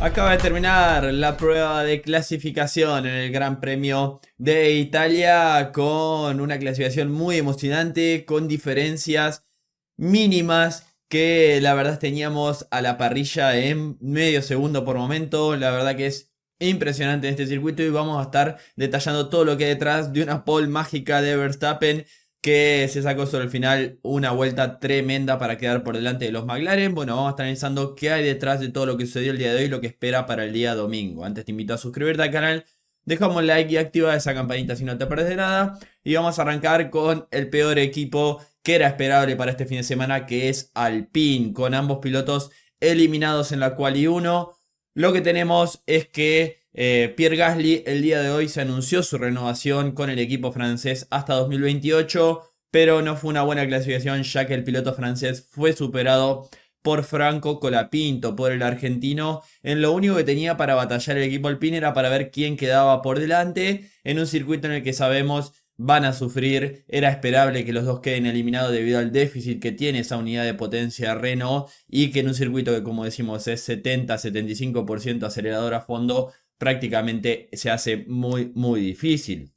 Acaba de terminar la prueba de clasificación en el Gran Premio de Italia con una clasificación muy emocionante, con diferencias mínimas que la verdad teníamos a la parrilla en medio segundo por momento. La verdad que es impresionante en este circuito y vamos a estar detallando todo lo que hay detrás de una pole mágica de Verstappen que se sacó sobre el final una vuelta tremenda para quedar por delante de los McLaren. Bueno, vamos a estar analizando qué hay detrás de todo lo que sucedió el día de hoy y lo que espera para el día domingo. Antes te invito a suscribirte al canal, dejamos un like y activa esa campanita si no te pierdes de nada. Y vamos a arrancar con el peor equipo que era esperable para este fin de semana, que es Alpine, con ambos pilotos eliminados en la quali 1. Lo que tenemos es que Pierre Gasly el día de hoy se anunció su renovación con el equipo francés hasta 2028, pero no fue una buena clasificación ya que el piloto francés fue superado por Franco Colapinto, por el argentino. En lo único que tenía para batallar el equipo Alpine era para ver quién quedaba por delante en un circuito en el que sabemos van a sufrir. Era esperable que los dos queden eliminados debido al déficit que tiene esa unidad de potencia Renault y que en un circuito que, como decimos, es 70-75% acelerador a fondo, prácticamente se hace muy difícil.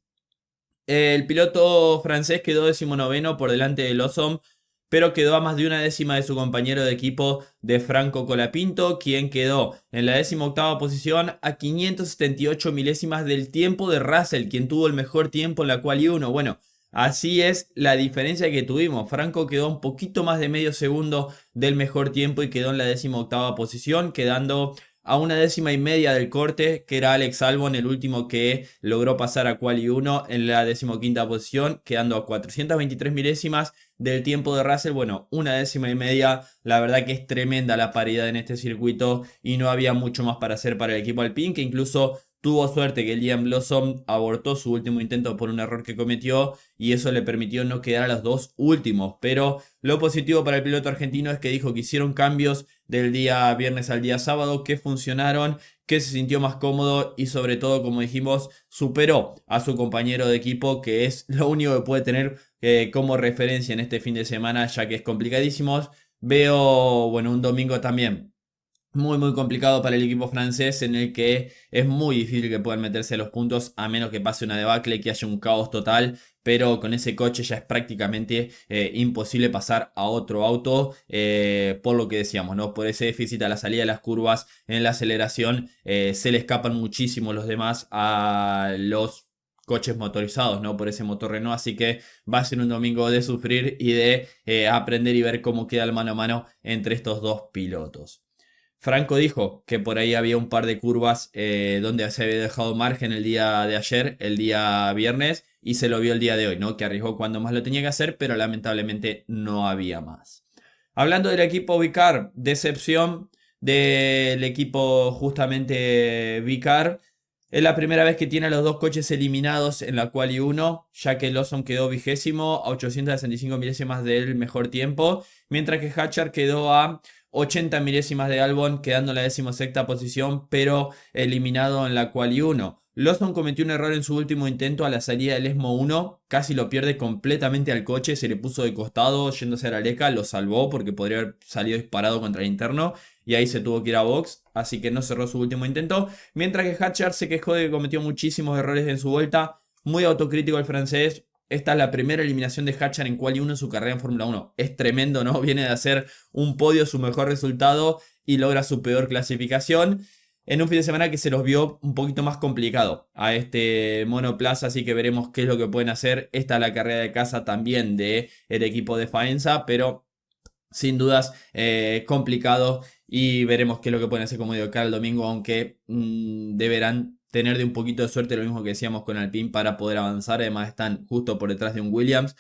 El piloto francés quedó 19º por delante de Lawson, pero quedó a más de una décima de su compañero de equipo de Franco Colapinto, quien quedó en la 18ª posición a 578 milésimas del tiempo de Russell, quien tuvo el mejor tiempo en la quali 1. Bueno, así es la diferencia que tuvimos. Franco quedó un poquito más de medio segundo del mejor tiempo y quedó en la 18ª posición, quedando a una décima y media del corte, que era Alex Albon, el último que logró pasar a quali 1 en la 15ª posición, quedando a 423 milésimas del tiempo de Russell. Bueno, una décima y media, la verdad que es tremenda la paridad en este circuito y no había mucho más para hacer para el equipo Alpine, que incluso tuvo suerte que Liam Lawson abortó su último intento por un error que cometió y eso le permitió no quedar a los dos últimos. Pero lo positivo para el piloto argentino es que dijo que hicieron cambios del día viernes al día sábado que funcionaron, que se sintió más cómodo y sobre todo, como dijimos, superó a su compañero de equipo, que es lo único que puede tener como referencia en este fin de semana, ya que es complicadísimo. Veo, bueno, un domingo también muy complicado para el equipo francés, en el que es muy difícil que puedan meterse a los puntos a menos que pase una debacle, que haya un caos total, pero con ese coche ya es prácticamente imposible pasar a otro auto, por lo que decíamos, ¿no? Por ese déficit a la salida de las curvas, en la aceleración se le escapan muchísimo los demás a los coches motorizados, ¿no? Por ese motor Renault, así que va a ser un domingo de sufrir y de aprender y ver cómo queda el mano a mano entre estos dos pilotos. Franco dijo que por ahí había un par de curvas donde se había dejado margen el día de ayer, el día viernes, y se lo vio el día de hoy, ¿no? Que arriesgó cuando más lo tenía que hacer, pero lamentablemente no había más. Hablando del equipo Vicar, decepción del equipo justamente Vicar. Es la primera vez que tiene a los dos coches eliminados en la quali 1, ya que Lawson quedó 20º a 865 milésimas del mejor tiempo, mientras que Hatchard quedó a 80 milésimas de Albon, quedando en la 16ª posición, pero eliminado en la quali 1. Lawson cometió un error en su último intento a la salida del ESMO 1, casi lo pierde completamente al coche, se le puso de costado yéndose a la leca, lo salvó porque podría haber salido disparado contra el interno y ahí se tuvo que ir a box, así que no cerró su último intento. Mientras que Hatchard se quejó de que cometió muchísimos errores en su vuelta, muy autocrítico el francés. Esta es la primera eliminación de Hatchard en quali 1 en su carrera en Fórmula 1. Es tremendo, ¿no? Viene de hacer un podio, su mejor resultado y logra su peor clasificación en un fin de semana que se los vio un poquito más complicado a este monoplaza, así que veremos qué es lo que pueden hacer. Esta es la carrera de casa también del equipo de Faenza, pero sin dudas complicado y veremos qué es lo que pueden hacer como digo acá el domingo, aunque deberán tener de un poquito de suerte, lo mismo que decíamos con Alpine, para poder avanzar. Además están justo por detrás de un Williams,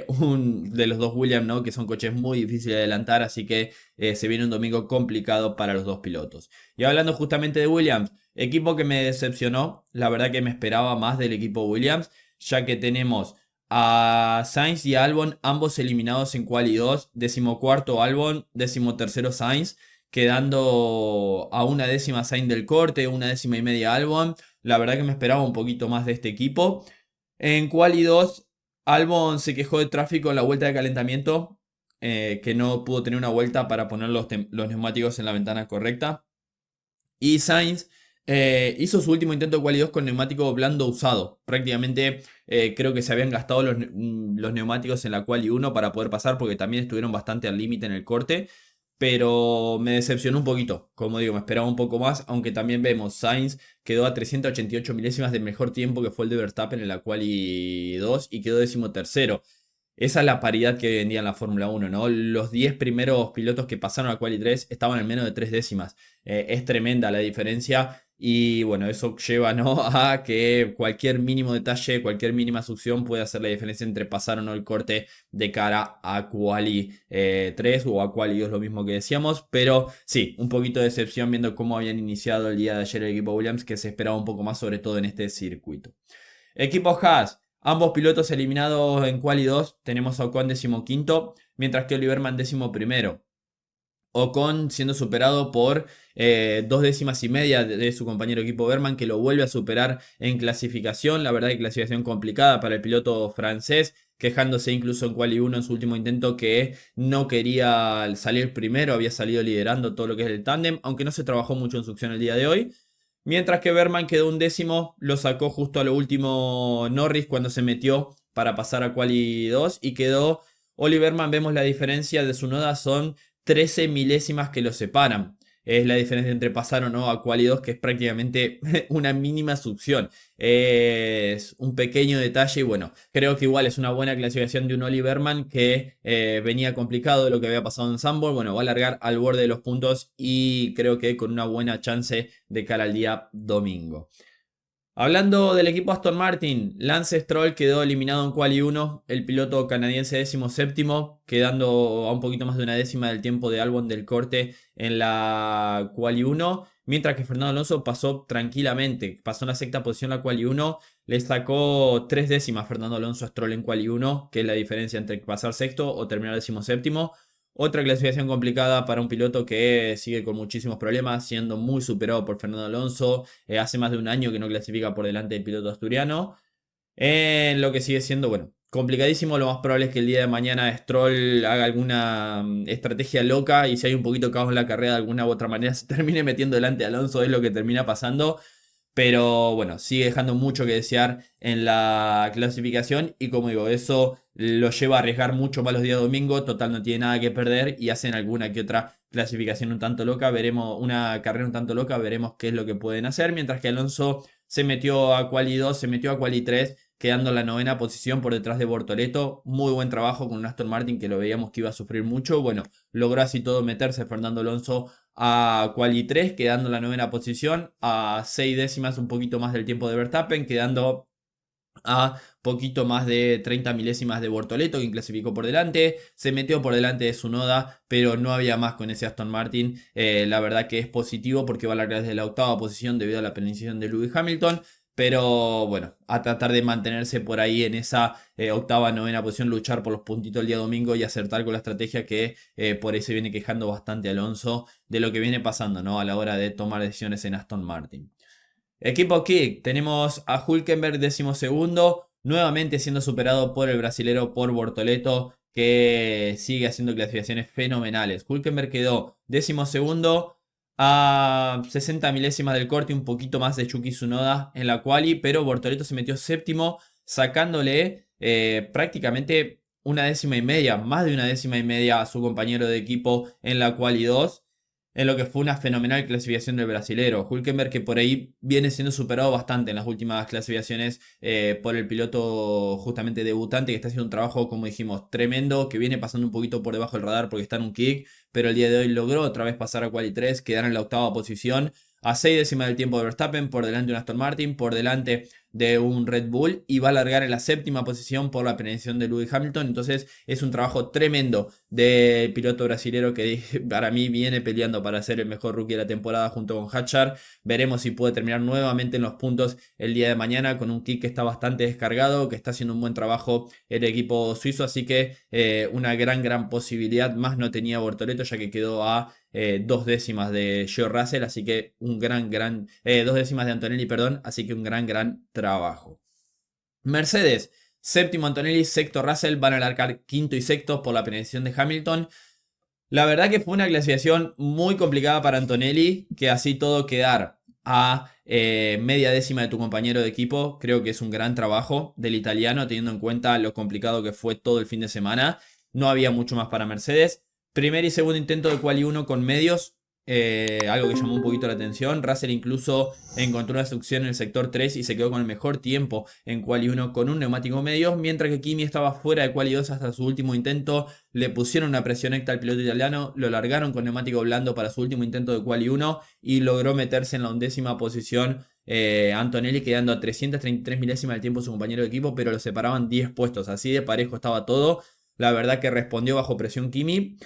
un de los dos Williams, ¿no? Que son coches muy difíciles de adelantar, así que se viene un domingo complicado para los dos pilotos. Y hablando justamente de Williams, equipo que me decepcionó, la verdad que me esperaba más del equipo Williams, ya que tenemos a Sainz y Albon, ambos eliminados en quali 2, 14º Albon, 13º Sainz, quedando a una décima Sainz del corte, una décima y media Albon. La verdad que me esperaba un poquito más de este equipo. En quali 2, Albon se quejó de tráfico en la vuelta de calentamiento, que no pudo tener una vuelta para poner los neumáticos en la ventana correcta. Y Sainz hizo su último intento de quali 2 con neumático blando usado. Prácticamente creo que se habían gastado los neumáticos en la quali 1 para poder pasar, porque también estuvieron bastante al límite en el corte. Pero me decepcionó un poquito. Como digo, me esperaba un poco más. Aunque también vemos, Sainz quedó a 388 milésimas del mejor tiempo que fue el de Verstappen en la quali 2 y quedó 13º. Esa es la paridad que hoy en día en la Fórmula 1, ¿no? Los 10 primeros pilotos que pasaron a Quali 3 estaban en menos de 3 décimas. Es tremenda la diferencia y bueno, eso lleva, ¿no? A que cualquier mínimo detalle, cualquier mínima succión puede hacer la diferencia entre pasar o no el corte de cara a Quali 3 o a Quali 2, lo mismo que decíamos. Pero sí, un poquito de decepción viendo cómo habían iniciado el día de ayer el equipo Williams, que se esperaba un poco más, sobre todo en este circuito. Equipo Haas. Ambos pilotos eliminados en Quali 2. Tenemos a Ocon 15º, mientras que Oliverman 11º. Ocon siendo superado por 2,5 décimas de su compañero equipo Berman, que lo vuelve a superar en clasificación. La verdad que clasificación complicada para el piloto francés, quejándose incluso en Quali 1 en su último intento que no quería salir primero, había salido liderando todo lo que es el tándem, aunque no se trabajó mucho en su acción el día de hoy. Mientras que Berman quedó 1 décimo, lo sacó justo a lo último Norris cuando se metió para pasar a Quali 2 y quedó Berman. Vemos la diferencia de su noda, son 13 milésimas que lo separan. Es la diferencia entre pasar o no a Quali 2, que es prácticamente una mínima succión. Es un pequeño detalle y bueno, creo que igual es una buena clasificación de un Berman que venía complicado de lo que había pasado en Zandvoort. Bueno, va a largar al borde de los puntos y creo que con una buena chance de cara al día domingo. Hablando del equipo Aston Martin, Lance Stroll quedó eliminado en Quali 1, el piloto canadiense 17º, quedando a un poquito más de una décima del tiempo de Albon del corte en la Quali 1, mientras que Fernando Alonso pasó tranquilamente, pasó en la sexta posición la Quali 1, le sacó 3 décimas Fernando Alonso a Stroll en Quali 1, que es la diferencia entre pasar sexto o terminar 17º. Otra clasificación complicada para un piloto que sigue con muchísimos problemas, siendo muy superado por Fernando Alonso. Hace más de un año que no clasifica por delante del piloto asturiano. En lo que sigue siendo, bueno, complicadísimo. Lo más probable es que el día de mañana Stroll haga alguna estrategia loca y si hay un poquito de caos en la carrera de alguna u otra manera se termine metiendo delante de Alonso, es lo que termina pasando. Pero bueno, sigue dejando mucho que desear en la clasificación y como digo, eso lo lleva a arriesgar mucho más los días domingo. Total, no tiene nada que perder y hacen alguna que otra clasificación un tanto loca. Veremos una carrera un tanto loca, veremos qué es lo que pueden hacer. Mientras que Alonso se metió a Quali 2, se metió a Quali 3, quedando en la 9ª posición por detrás de Bortoleto. Muy buen trabajo con un Aston Martin que lo veíamos que iba a sufrir mucho. Bueno, logró así todo meterse Fernando Alonso a Quali 3, quedando en la 9ª posición, a 6 décimas, un poquito más del tiempo de Verstappen, quedando a poquito más de 30 milésimas de Bortoleto, quien clasificó por delante, se metió por delante de Tsunoda, pero no había más con ese Aston Martin. La verdad que es positivo porque va a largar desde la 8ª posición debido a la penalización de Lewis Hamilton. Pero bueno, a tratar de mantenerse por ahí en esa 8ª, 9ª posición, luchar por los puntitos el día domingo y acertar con la estrategia que por ahí se viene quejando bastante Alonso de lo que viene pasando, ¿no? A la hora de tomar decisiones en Aston Martin. Equipo Kick, tenemos a Hülkenberg 12º, nuevamente siendo superado por el brasilero, por Bortoleto, que sigue haciendo clasificaciones fenomenales. Hülkenberg quedó 12º a 60 milésimas del corte, un poquito más de Yuki Tsunoda en la quali, pero Bortoleto se metió séptimo, sacándole prácticamente una décima y media, más de una décima y media a su compañero de equipo en la quali 2, en lo que fue una fenomenal clasificación del brasilero. Hülkenberg, que por ahí viene siendo superado bastante en las últimas clasificaciones por el piloto justamente debutante, que está haciendo un trabajo, como dijimos, tremendo, que viene pasando un poquito por debajo del radar porque está en un kick, pero el día de hoy logró otra vez pasar a Quali 3, quedar en la 8ª posición, a 6 décimas del tiempo de Verstappen, por delante de un Aston Martin, por delante de un Red Bull, y va a largar en la 7ª posición por la penalización de Lewis Hamilton. Entonces es un trabajo tremendo del piloto brasilero que para mí viene peleando para ser el mejor rookie de la temporada junto con Hadjar. Veremos si puede terminar nuevamente en los puntos el día de mañana con un kick que está bastante descargado, que está haciendo un buen trabajo el equipo suizo, así que una gran posibilidad. Más no tenía Bortoleto, ya que quedó a 2 décimas de George Russell, así que un 2 décimas de Antonelli, perdón, así que un gran trabajo. Mercedes, séptimo Antonelli, sexto Russell, van a largar quinto y sexto por la penalización de Hamilton. La verdad que fue una clasificación muy complicada para Antonelli, que así todo quedar a media décima de tu compañero de equipo, creo que es un gran trabajo del italiano, teniendo en cuenta lo complicado que fue todo el fin de semana. No había mucho más para Mercedes. Primer y segundo intento de quali 1 con medios, algo que llamó un poquito la atención. Russell incluso encontró una succión en el sector 3 y se quedó con el mejor tiempo en quali 1 con un neumático medio, mientras que Kimi estaba fuera de quali 2 hasta su último intento. Le pusieron una presión extra al piloto italiano, lo largaron con neumático blando para su último intento de quali 1 y logró meterse en la 11ª posición. Antonelli quedando a 333 milésimas del tiempo de su compañero de equipo, pero lo separaban 10 puestos, así de parejo estaba todo. La verdad que respondió bajo presión Kimi.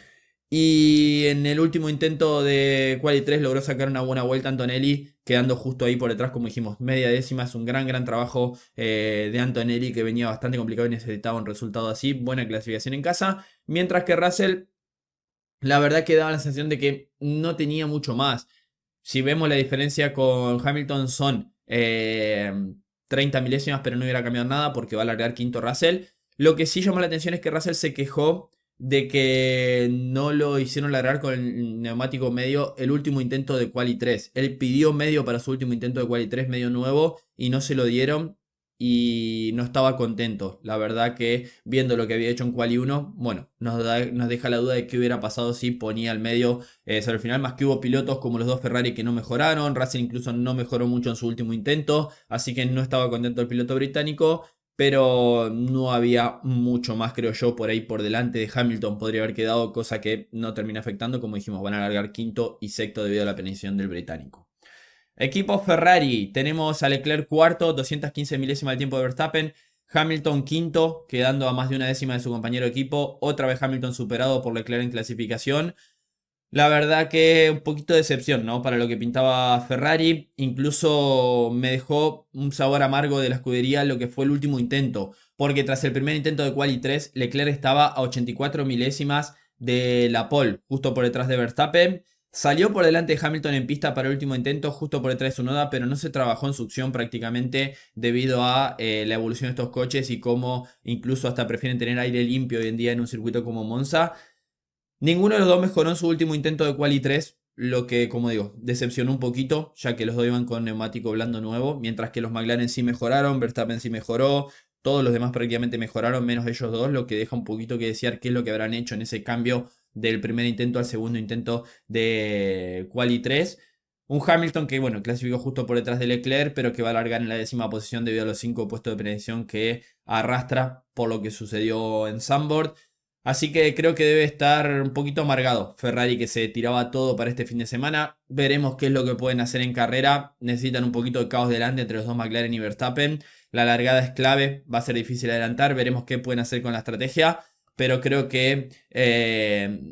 Y en el último intento de Quali 3 logró sacar una buena vuelta Antonelli, quedando justo ahí por detrás, como dijimos, media décima. Es un gran trabajo de Antonelli, que venía bastante complicado y necesitaba un resultado así. Buena clasificación en casa. Mientras que Russell, la verdad que daba la sensación de que no tenía mucho más. Si vemos la diferencia con Hamilton son 30 milésimas, pero no hubiera cambiado nada porque va a largar quinto Russell. Lo que sí llamó la atención es que Russell se quejó de que no lo hicieron largar con el neumático medio el último intento de Quali 3. Él pidió medio para su último intento de Quali 3, medio nuevo, y no se lo dieron y no estaba contento. La verdad que viendo lo que había hecho en Quali 1, bueno, nos deja la duda de qué hubiera pasado si ponía el medio sobre el final, más que hubo pilotos como los dos Ferrari que no mejoraron. Russell incluso no mejoró mucho en su último intento, así que no estaba contento el piloto británico. Pero no había mucho más, creo yo, por ahí por delante de Hamilton. Podría haber quedado, cosa que no termina afectando. Como dijimos, van a largar quinto y sexto debido a la penalización del británico. Equipo Ferrari, tenemos a Leclerc cuarto, 215 milésimas del tiempo de Verstappen. Hamilton quinto, quedando a más de una décima de su compañero de equipo. Otra vez Hamilton superado por Leclerc en clasificación. La verdad que un poquito de decepción, ¿no? Para lo que pintaba Ferrari. Incluso me dejó un sabor amargo de la escudería lo que fue el último intento. Porque tras el primer intento de Quali 3, Leclerc estaba a 84 milésimas de la pole, justo por detrás de Verstappen. Salió por delante de Hamilton en pista para el último intento, justo por detrás de su noda, pero no se trabajó en succión prácticamente debido a la evolución de estos coches y cómo incluso hasta prefieren tener aire limpio hoy en día en un circuito como Monza. Ninguno de los dos mejoró en su último intento de Quali 3, lo que, como digo, decepcionó un poquito, ya que los dos iban con neumático blando nuevo, mientras que los McLaren sí mejoraron, Verstappen sí mejoró, todos los demás prácticamente mejoraron, menos ellos dos, lo que deja un poquito que desear qué es lo que habrán hecho en ese cambio del primer intento al segundo intento de Quali 3. Un Hamilton que, bueno, clasificó justo por detrás de Leclerc, pero que va a largar en la 10ª posición debido a los 5 puestos de penalización que arrastra por lo que sucedió en Zandvoort. Así que creo que debe estar un poquito amargado Ferrari, que se tiraba todo para este fin de semana. Veremos qué es lo que pueden hacer en carrera. Necesitan un poquito de caos delante entre los dos McLaren y Verstappen. La largada es clave, va a ser difícil adelantar. Veremos qué pueden hacer con la estrategia. Pero creo que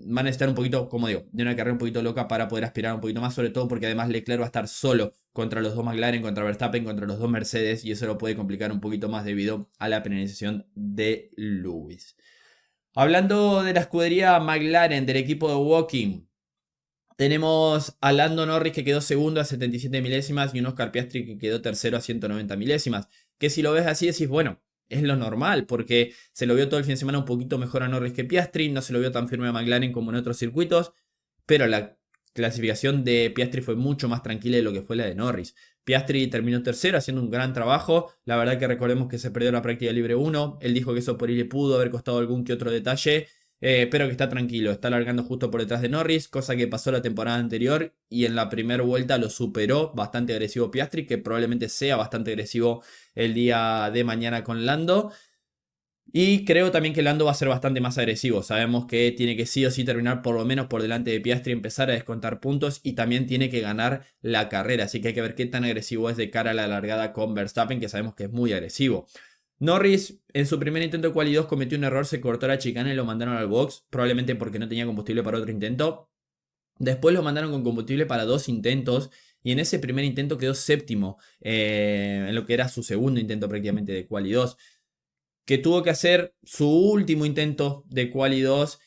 van a necesitar un poquito, como digo, de una carrera un poquito loca para poder aspirar un poquito más. Sobre todo porque además Leclerc va a estar solo contra los dos McLaren, contra Verstappen, contra los dos Mercedes. Y eso lo puede complicar un poquito más debido a la penalización de Lewis. Hablando de la escudería McLaren del equipo de Woking, tenemos a Lando Norris que quedó segundo a 77 milésimas y un Oscar Piastri que quedó tercero a 190 milésimas. Que si lo ves así decís, bueno, es lo normal porque se lo vio todo el fin de semana un poquito mejor a Norris que Piastri, no se lo vio tan firme a McLaren como en otros circuitos, pero la clasificación de Piastri fue mucho más tranquila de lo que fue la de Norris. Piastri terminó tercero haciendo un gran trabajo. La verdad que recordemos que se perdió la práctica libre 1. Él dijo que eso por ahí le pudo haber costado algún que otro detalle. Pero que está tranquilo, está largando justo por detrás de Norris, cosa que pasó la temporada anterior y en la primera vuelta lo superó bastante agresivo Piastri, que probablemente sea bastante agresivo el día de mañana con Lando. Y creo también que Lando va a ser bastante más agresivo. Sabemos que tiene que sí o sí terminar por lo menos por delante de Piastri, empezar a descontar puntos y también tiene que ganar la carrera. Así que hay que ver qué tan agresivo es de cara a la largada con Verstappen, que sabemos que es muy agresivo. Norris en su primer intento de Quali 2 cometió un error, se cortó la chicana y lo mandaron al box, probablemente porque no tenía combustible para otro intento. Después lo mandaron con combustible para 2 intentos y en ese primer intento quedó séptimo, en lo que era su segundo intento prácticamente de Quali 2. Que tuvo que hacer su último intento de Quali 2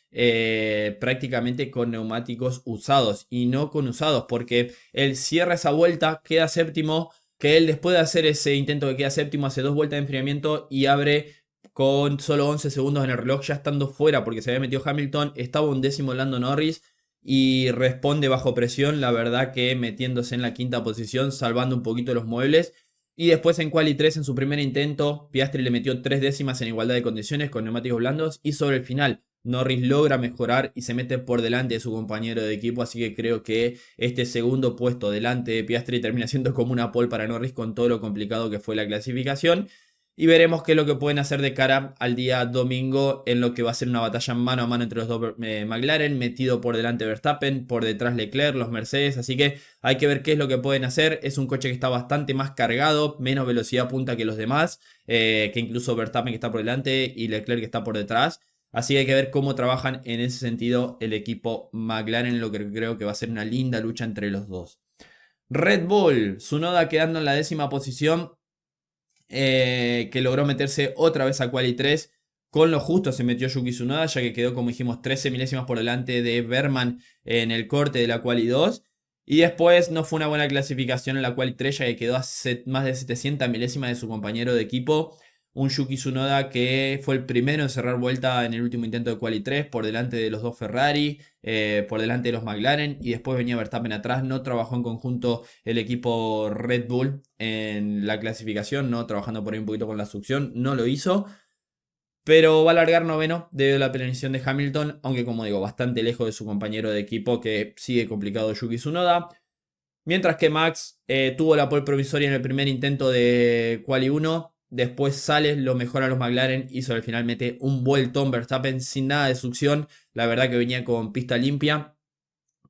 prácticamente con neumáticos usados y no con usados, porque él cierra esa vuelta, queda séptimo, que él después de hacer ese intento que queda séptimo hace 2 vueltas de enfriamiento y abre con solo 11 segundos en el reloj, ya estando fuera porque se había metido Hamilton, estaba 11º Lando Norris y responde bajo presión, la verdad que metiéndose en la quinta posición, salvando un poquito los muebles. Y después en Quali 3, en su primer intento, Piastri le metió 3 décimas en igualdad de condiciones con neumáticos blandos. Y sobre el final, Norris logra mejorar y se mete por delante de su compañero de equipo. Así que creo que este segundo puesto delante de Piastri termina siendo como una pole para Norris con todo lo complicado que fue la clasificación. Y veremos qué es lo que pueden hacer de cara al día domingo en lo que va a ser una batalla mano a mano entre los dos McLaren, metido por delante Verstappen, por detrás Leclerc, los Mercedes, así que hay que ver qué es lo que pueden hacer. Es un coche que está bastante más cargado, menos velocidad punta que los demás, que incluso Verstappen que está por delante y Leclerc que está por detrás. Así que hay que ver cómo trabajan en ese sentido el equipo McLaren, lo que creo que va a ser una linda lucha entre los dos. Red Bull, Tsunoda quedando en la 10ª posición. Que logró meterse otra vez a Quali 3. Con lo justo se metió Yuki Tsunoda, ya que quedó, como dijimos, 13 milésimas por delante de Berman en el corte de la Quali 2. Y después no fue una buena clasificación en la Quali 3, ya que quedó a más de 700 milésimas de su compañero de equipo. Un Yuki Tsunoda que fue el primero en cerrar vuelta en el último intento de Quali 3, por delante de los dos Ferrari, por delante de los McLaren, y después venía Verstappen atrás. No trabajó en conjunto el equipo Red Bull en la clasificación, no trabajando por ahí un poquito con la succión, no lo hizo. Pero va a largar noveno debido a la penalización de Hamilton, aunque como digo, bastante lejos de su compañero de equipo que sigue complicado Yuki Tsunoda. Mientras que Max tuvo la pole provisoria en el primer intento de Quali 1. Después sale, lo mejora los McLaren y sobre el final mete un vueltón Verstappen sin nada de succión. La verdad que venía con pista limpia.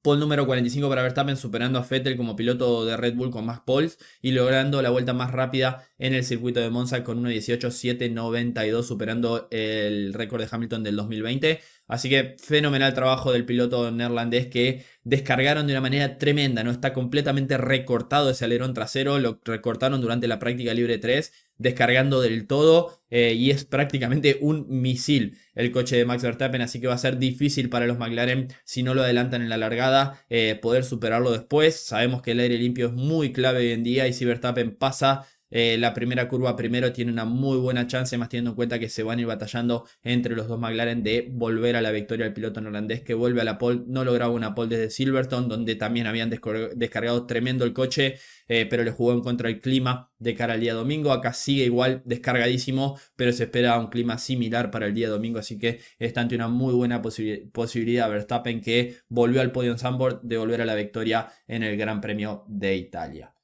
Pole número 45 para Verstappen, superando a Vettel como piloto de Red Bull con más poles y logrando la vuelta más rápida en el circuito de Monza con 1.18.792, superando el récord de Hamilton del 2020. Así que fenomenal trabajo del piloto neerlandés, que descargaron de una manera tremenda, ¿no? Está completamente recortado ese alerón trasero, lo recortaron durante la práctica libre 3, descargando del todo, y es prácticamente un misil el coche de Max Verstappen, así que va a ser difícil para los McLaren, si no lo adelantan en la largada, poder superarlo después. Sabemos que el aire limpio es muy clave hoy en día, y si Verstappen pasa la primera curva primero, tiene una muy buena chance, más teniendo en cuenta que se van a ir batallando entre los dos McLaren, de volver a la victoria al piloto neerlandés, que vuelve a la pole. No lograba una pole desde Silverstone, donde también habían descargado tremendo el coche, pero le jugó en contra el clima de cara al día domingo. Acá sigue igual descargadísimo, pero se espera un clima similar para el día domingo, así que está ante una muy buena posibilidad Verstappen, que volvió al podio en Zandvoort, de volver a la victoria en el Gran Premio de Italia.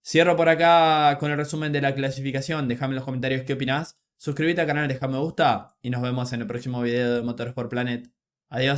Cierro por acá con el resumen de la clasificación. Déjame en los comentarios qué opinás. Suscríbete al canal, deja me gusta y nos vemos en el próximo video de Motorsport Planet. Adiós.